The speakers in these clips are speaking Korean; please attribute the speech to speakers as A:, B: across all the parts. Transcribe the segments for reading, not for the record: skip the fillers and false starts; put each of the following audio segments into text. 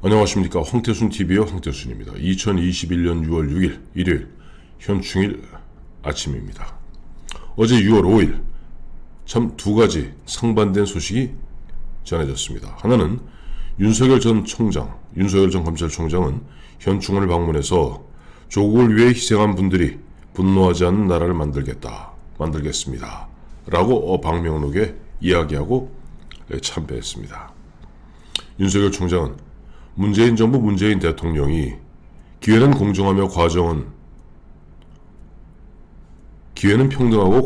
A: 안녕하십니까. 황태순TV의 황태순입니다. 2021년 6월 6일 일요일 현충일 아침입니다. 어제 6월 5일 참 두 가지 상반된 소식이 전해졌습니다. 하나는 윤석열 전 검찰총장은 현충원을 방문해서 조국을 위해 희생한 분들이 분노하지 않는 나라를 만들겠습니다. 라고 방명록에 이야기하고 참배했습니다. 윤석열 총장은 문재인 정부 문재인 대통령이 기회는 평등하고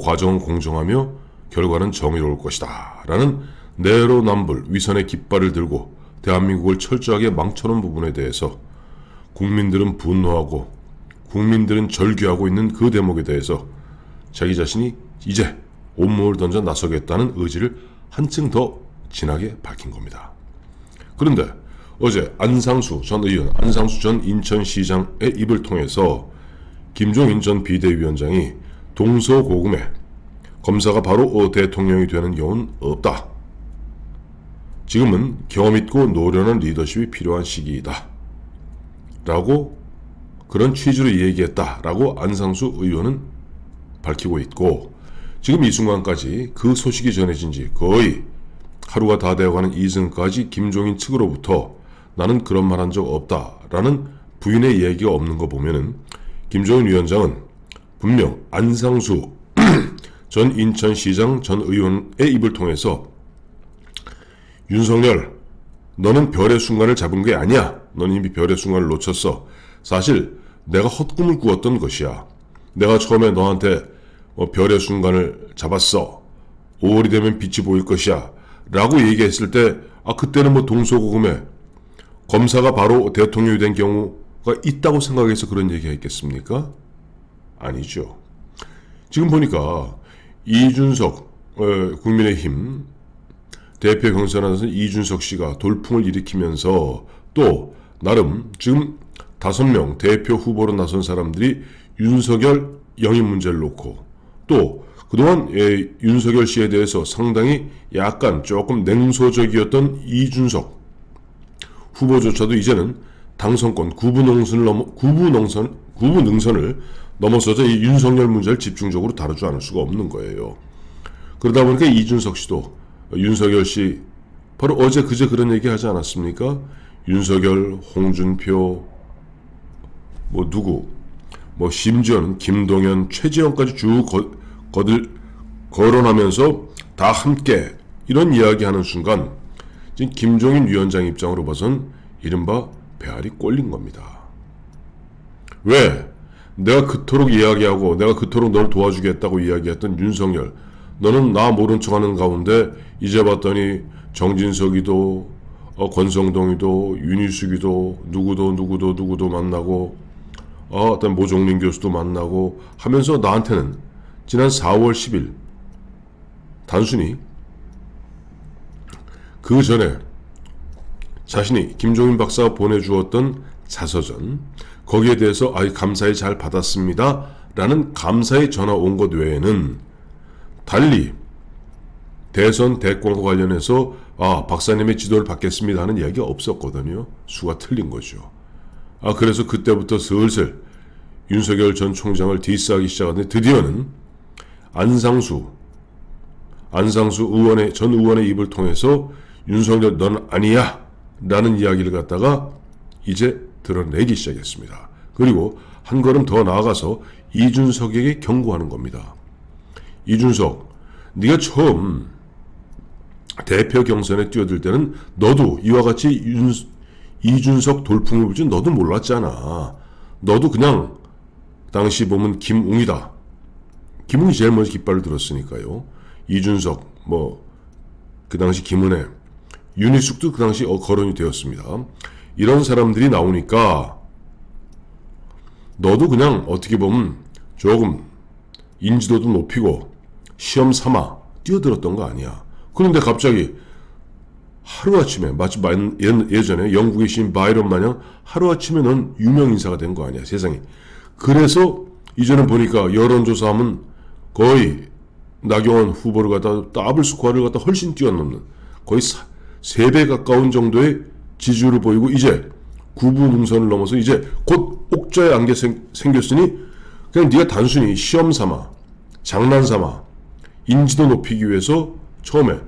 A: 과정은 공정하며 결과는 정의로울 것이다 라는 내로남불 위선의 깃발을 들고 대한민국을 철저하게 망쳐놓은 부분에 대해서 국민들은 분노하고 국민들은 절규하고 있는 그 대목에 대해서 자기 자신이 이제 온몸을 던져 나서겠다는 의지를 한층 더 진하게 밝힌 겁니다. 그런데 어제 안상수 전 인천시장의 입을 통해서 김종인 전 비대위원장이 동서고금에 검사가 바로 대통령이 되는 경우는 없다. 지금은 경험 있고 노련한 리더십이 필요한 시기이다. 라고 그런 취지로 얘기했다라고 안상수 의원은 밝히고 있고, 지금 이 순간까지 그 소식이 전해진 지 거의 하루가 다 되어가는 이승까지 김종인 측으로부터 나는 그런 말 한 적 없다라는 부인의 얘기가 없는 거 보면은 김종인 위원장은 분명 안상수 전 인천시장 전 의원의 입을 통해서 윤석열, 너는 별의 순간을 잡은 게 아니야. 너는 이미 별의 순간을 놓쳤어. 사실 내가 헛꿈을 꾸었던 것이야. 내가 처음에 너한테 별의 순간을 잡았어. 5월이 되면 빛이 보일 것이야. 라고 얘기했을 때 그때는 동서고금에 검사가 바로 대통령이 된 경우가 있다고 생각해서 그런 얘기가 있겠습니까? 아니죠. 지금 보니까 이준석 국민의힘 대표 경선에서 이준석 씨가 돌풍을 일으키면서 또 나름 지금 5명 대표 후보로 나선 사람들이 윤석열 영입 문제를 놓고 또 그동안 윤석열 씨에 대해서 상당히 약간 조금 냉소적이었던 이준석 후보조차도 이제는 당선권 구부 능선을 넘어서서 이 윤석열 문제를 집중적으로 다루지 않을 수가 없는 거예요. 그러다 보니까 이준석 씨도 윤석열 씨 바로 어제 그제 그런 얘기 하지 않았습니까? 윤석열, 홍준표, 심지어는 김동연, 최재형까지 쭉 거론하면서 다 함께 이런 이야기하는 순간 지금 김종인 위원장 입장으로 봐선 이른바 배알이 꼴린 겁니다. 왜? 내가 그토록 이야기하고 내가 그토록 널 도와주겠다고 이야기했던 윤석열, 너는 나 모른 척하는 가운데 이제 봤더니 정진석이도 권성동이도 윤희숙이도 누구도 만나고 어떤 모종린 교수도 만나고 하면서 나한테는 지난 4월 10일 단순히 그 전에 자신이 김종인 박사가 보내주었던 자서전 거기에 대해서 감사히 잘 받았습니다 라는 감사의 전화 온 것 외에는 달리 대선 대권과 관련해서 박사님의 지도를 받겠습니다 하는 이야기가 없었거든요. 수가 틀린 거죠. 그래서 그때부터 슬슬 윤석열 전 총장을 디스하기 시작하는데 드디어는 안상수 전 의원의 입을 통해서 윤석열 넌 아니야 라는 이야기를 갖다가 이제 드러내기 시작했습니다. 그리고 한 걸음 더 나아가서 이준석에게 경고하는 겁니다. 이준석, 네가 처음 대표 경선에 뛰어들 때는 너도 이와 같이 이준석 돌풍을 불 줄 너도 몰랐잖아. 너도 그냥 당시 보면 김웅이다. 김웅이 제일 먼저 깃발을 들었으니까요. 이준석, 그 당시 김은혜, 윤희숙도 그 당시 거론이 되었습니다. 이런 사람들이 나오니까 너도 그냥 어떻게 보면 조금 인지도도 높이고 시험 삼아 뛰어들었던 거 아니야. 그런데 갑자기 하루아침에 마치 예전에 영국의 시인 바이런 마냥 하루아침에 넌 유명 인사가 된 거 아니야 세상에. 그래서 이제는 보니까 여론조사하면 거의 나경원 후보를 갖다 더블 스코어를 갖다 훨씬 뛰어넘는 거의 3배 가까운 정도의 지지율을 보이고 이제 구부 능선을 넘어서 이제 곧 옥저에 안개 생겼으니 그냥 네가 단순히 시험 삼아 장난 삼아 인지도 높이기 위해서 처음에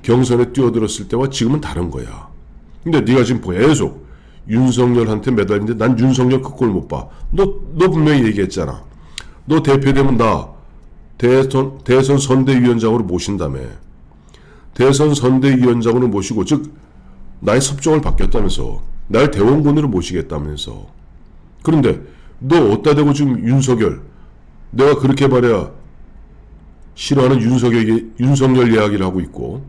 A: 경선에 뛰어들었을 때와 지금은 다른 거야. 근데 네가 지금 계속 윤석열한테 매달리는데 난 윤석열 그 꼴 못 봐. 너 분명히 얘기했잖아. 너 대표되면 나 대선 선대위원장으로 모신다며. 대선 선대위원장으로 모시고 즉 나의 섭정을 받겠다면서 날 대원군으로 모시겠다면서. 그런데 너 어디다 대고 지금 윤석열 내가 그렇게 말해야 싫어하는 윤석열 이야기를 하고 있고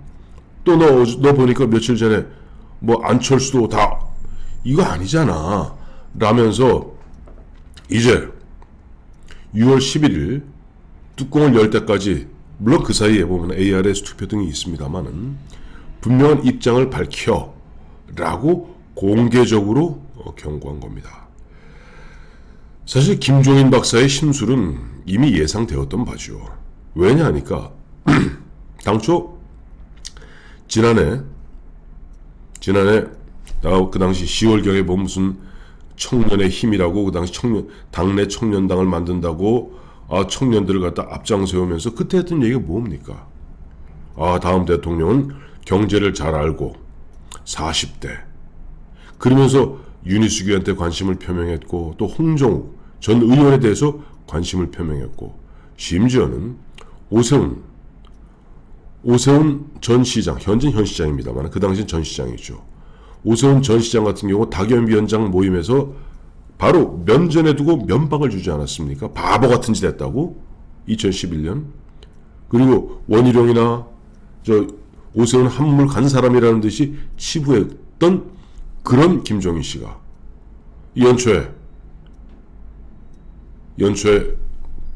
A: 또 너 보니까 며칠 전에 뭐 안철수도 다 이거 아니잖아 라면서 이제 6월 11일 뚜껑을 열 때까지 물론 그 사이에 보면 ARS 투표 등이 있습니다만은 분명한 입장을 밝혀 라고 공개적으로 경고한 겁니다. 사실 김종인 박사의 심술은 이미 예상되었던 바죠. 왜냐 하니까 당초 지난해 그 당시 10월경에 뭐 무슨 청년의 힘이라고 그 당시 당내 청년당을 만든다고 청년들을 갖다 앞장 세우면서 그때 했던 얘기가 뭡니까? 다음 대통령은 경제를 잘 알고 40대 그러면서 윤희숙이한테 관심을 표명했고 또 홍정욱 전 의원에 대해서 관심을 표명했고 심지어는 오세훈 전 시장 현재 현 시장입니다만 그 당시엔 전 시장이죠. 오세훈 전 시장 같은 경우 박연비원장 모임에서 바로 면전에 두고 면박을 주지 않았습니까? 바보 같은 짓 했다고 2011년. 그리고 원희룡이나 오세훈 한물 간 사람이라는 듯이 치부했던 그런 김종인 씨가 연초에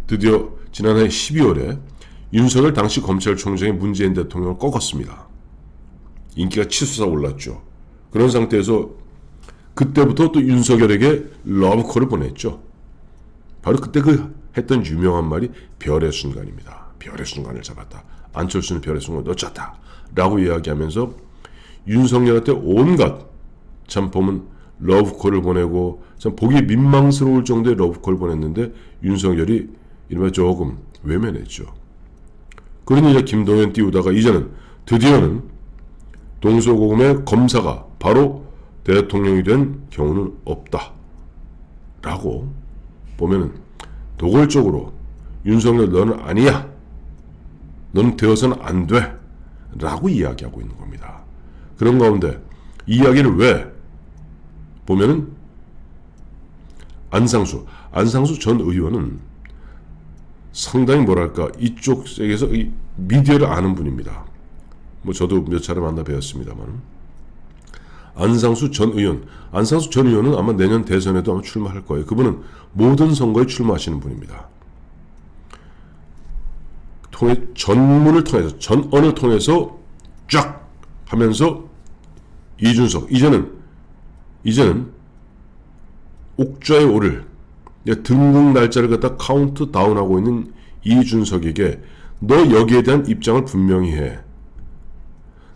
A: 드디어 지난해 12월에 윤석열 당시 검찰총장이 문재인 대통령을 꺾었습니다. 인기가 치솟아 올랐죠. 그런 상태에서 그때부터 또 윤석열에게 러브콜을 보냈죠. 바로 그때 했던 유명한 말이 별의 순간입니다. 별의 순간을 잡았다. 안철수는 별의 순간을 놓쳤다. 라고 이야기하면서 윤석열한테 온갖 참 보면 러브콜을 보내고 참 보기 민망스러울 정도의 러브콜을 보냈는데 윤석열이 이른바 조금 외면했죠. 그러니 이제 김동연 띄우다가 이제는 드디어는 동서고금의 검사가 바로 대통령이 된 경우는 없다. 라고 보면은 도골적으로 윤석열 너는 아니야. 너는 되어서는 안 돼. 라고 이야기하고 있는 겁니다. 그런 가운데 이 이야기를 왜 보면은 안상수 전 의원은 상당히 뭐랄까 이쪽 세계에서 이 미디어를 아는 분입니다. 뭐 저도 몇 차례 만나 뵈었습니다만 안상수 전 의원은 아마 내년 대선에도 아마 출마할 거예요. 그분은 모든 선거에 출마하시는 분입니다. 전문을 통해서 전언을 통해서 쫙 하면서 이준석 이제는 옥좌에 오를 등극 날짜를 갖다 카운트 다운하고 있는 이준석에게 너 여기에 대한 입장을 분명히 해.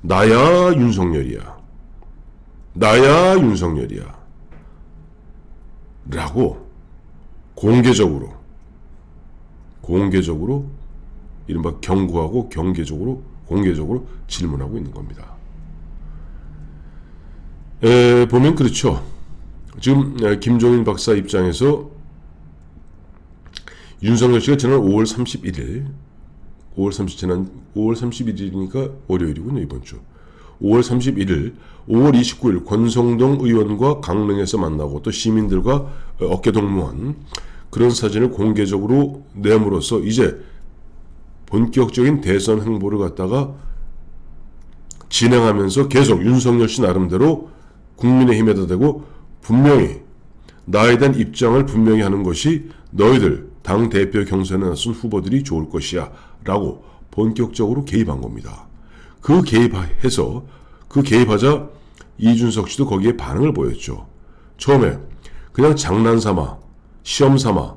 A: 나야 윤석열이야. 라고 공개적으로 이른바 경고하고 공개적으로 질문하고 있는 겁니다. 보면 그렇죠. 지금 김종인 박사 입장에서 윤석열 씨가 지난 5월 31일이니까 월요일이군요, 이번 주. 5월 31일, 5월 29일 권성동 의원과 강릉에서 만나고 또 시민들과 어깨동무한 그런 사진을 공개적으로 내므로써 이제 본격적인 대선 행보를 갖다가 진행하면서 계속 윤석열 씨 나름대로 국민의힘에다 대고 분명히 나에 대한 입장을 분명히 하는 것이 너희들 당대표 경선에 나선 후보들이 좋을 것이야 라고 본격적으로 개입한 겁니다. 그 개입하자 이준석 씨도 거기에 반응을 보였죠. 처음에 그냥 장난삼아 시험삼아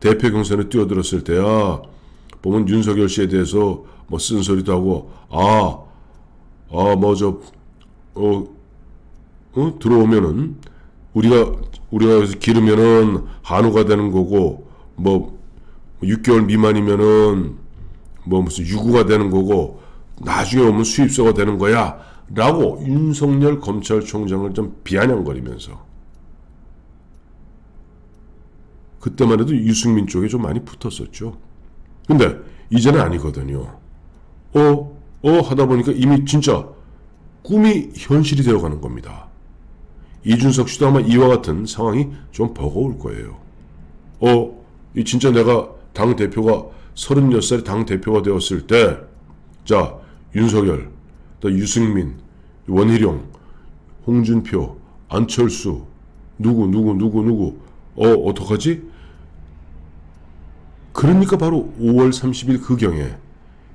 A: 대표 경선에 뛰어들었을 때야 보면 윤석열 씨에 대해서 뭐 쓴소리도 하고 들어오면은 우리가 여기서 기르면은 한우가 되는 거고, 뭐 6개월 미만이면은 뭐 무슨 유구가 되는 거고, 나중에 오면 수입소가 되는 거야 라고 윤석열 검찰총장을 좀 비아냥거리면서, 그때만 해도 유승민 쪽에 좀 많이 붙었었죠. 근데 이제는 아니거든요. 하다 보니까 이미 진짜 꿈이 현실이 되어가는 겁니다. 이준석 씨도 아마 이와 같은 상황이 좀 버거울 거예요. 이 진짜 내가 당대표가 36살에 당대표가 되었을 때, 자, 윤석열, 또 유승민, 원희룡, 홍준표, 안철수, 누구, 어떡하지? 그러니까 바로 5월 30일 그 경에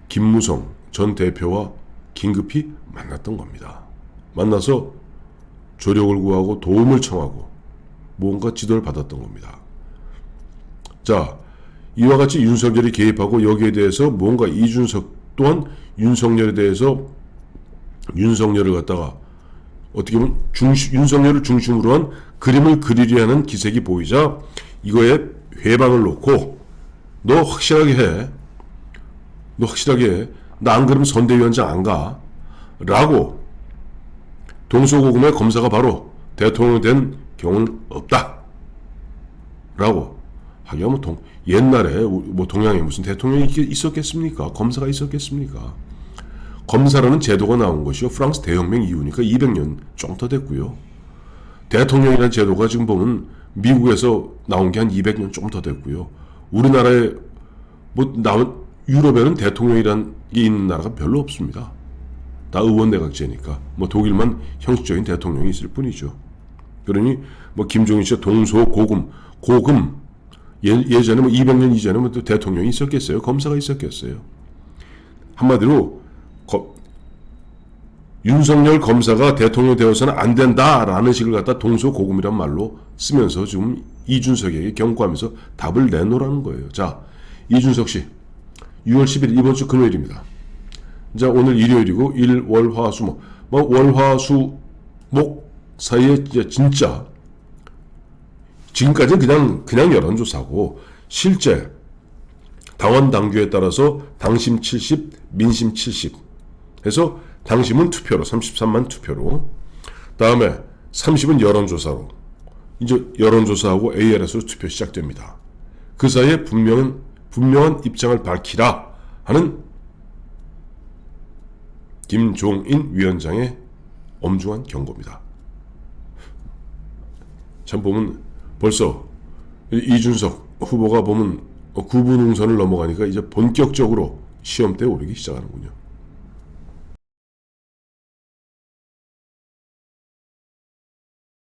A: 김무성 전 대표와 긴급히 만났던 겁니다. 만나서 조력을 구하고 도움을 청하고 뭔가 지도를 받았던 겁니다. 자, 이와 같이 윤석열이 개입하고 여기에 대해서 뭔가 이준석 또한 윤석열에 대해서 윤석열을 갖다가 어떻게 보면 윤석열을 중심으로 한 그림을 그리려 하는 기색이 보이자 이거에 회방을 놓고 너 확실하게 해. 나 안 그러면 선대위원장 안 가. 라고 동서고금의 검사가 바로 대통령이 된 경우는 없다. 라고 하기야 뭐 옛날에 뭐 동양에 무슨 대통령이 있었겠습니까? 검사가 있었겠습니까? 검사라는 제도가 나온 것이요. 프랑스 대혁명 이후니까 200년 좀 더 됐고요. 대통령이라는 제도가 지금 보면 미국에서 나온 게 한 200년 좀 더 됐고요. 우리나라에 유럽에는 대통령이라는 게 있는 나라가 별로 없습니다. 다 의원내각제니까 뭐 독일만 형식적인 대통령이 있을 뿐이죠. 그러니 뭐 김종인 씨가 동서고금 예전에 뭐 200년 이전에 뭐 또 대통령이 있었겠어요? 검사가 있었겠어요? 한마디로 윤석열 검사가 대통령 되어서는 안 된다라는 식을 갖다 동서고금이란 말로 쓰면서 지금 이준석에게 경고하면서 답을 내놓으라는 거예요. 자, 이준석 씨 6월 10일 이번 주 금요일입니다. 자, 오늘 일요일이고 일월화수목 월화수목 사이에 진짜 지금까지는 그냥 여론조사고 실제 당원 당규에 따라서 당심 70, 민심 70 해서 당심은 투표로 33만 투표로, 다음에 30은 여론조사로, 이제 여론조사하고 ARS로 투표 시작됩니다. 그 사이에 분명한 입장을 밝히라 하는 김종인 위원장의 엄중한 경고입니다. 참 보면 벌써 이준석 후보가 보면 구분응선을 넘어가니까 이제 본격적으로 시험대에 오르기 시작하는군요.